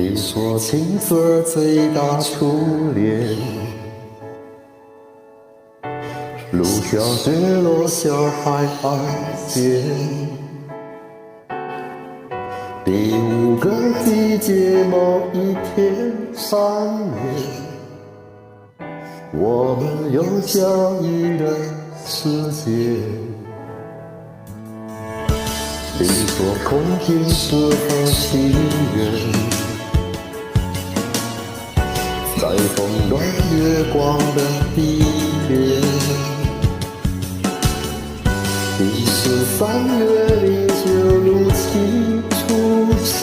你说青涩最大初恋，路遥雪落小孩岸边，第五个季节某一天缠绵，我们又相遇的世界。你说空瓶适合情人，在风暖月光的地点，第13月里就如期出现，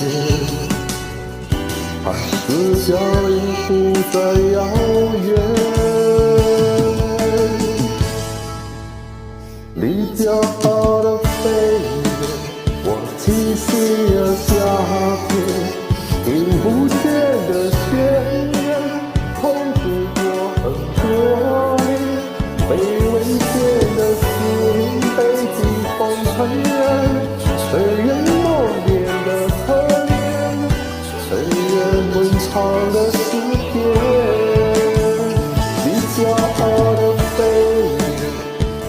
还是脚印不再遥远。你骄傲的飞远，我栖息的夏天，听不见的宣言，痛苦过很多年，被危险的死灵被季风尘缘，谁人梦魇的可怜，谁人漫长的诗篇。你骄傲的飞远，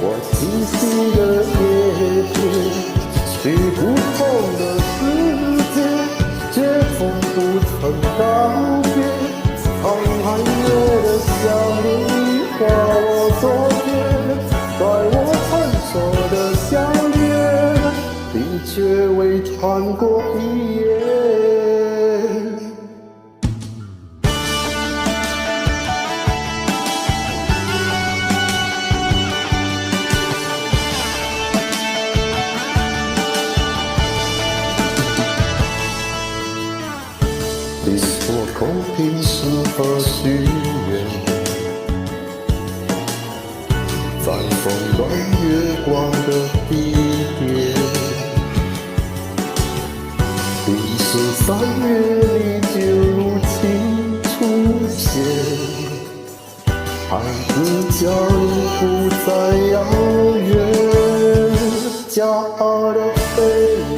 我栖息的叶片，去不同的世界，却从不曾告别。沧海月的想念已化我昨天，在我成熟的笑脸，你却未穿过一眼。你说空瓶适合许愿，在风暖月光的地点，第13月里就如期出现，孩子脚印不再遥远。骄傲的飞远，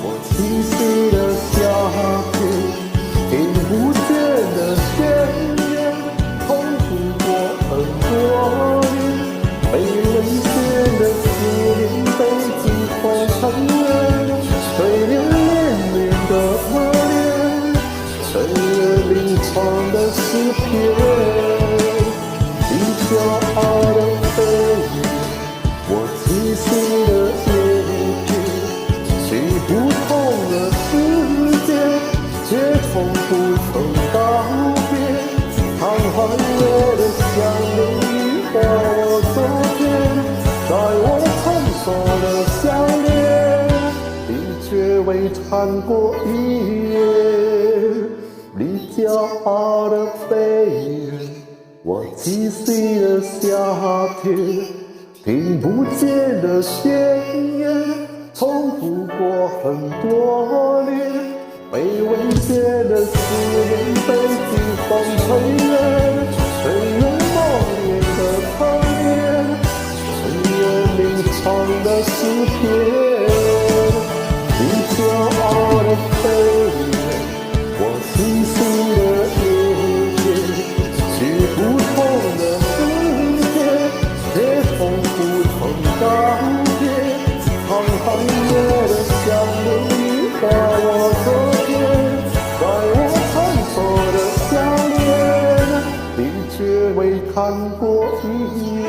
我栖息的夏天，听不见的宣言，痛苦过很多年，被危险的思念被季风尘缘，谁人恋恋的可怜，谁人吟唱的诗篇。你骄傲的飞远，我栖息的叶片，去不同的世界，却从不曾告别。沧海月的想念已化我昨天，在我成熟的笑脸，你却未穿过一眼。你骄傲的飞远，我栖息的夏天，听不见的宣言，重复过很多年，被危险的思念被季风尘缘，谁人梦魇的可怜，谁人吟唱的诗篇。你骄傲的飞远，我栖息的叶片，去不同的世界，却从不曾告别。沧海月的想念已化我昨天，在我成熟的笑脸，你却未看过一眼。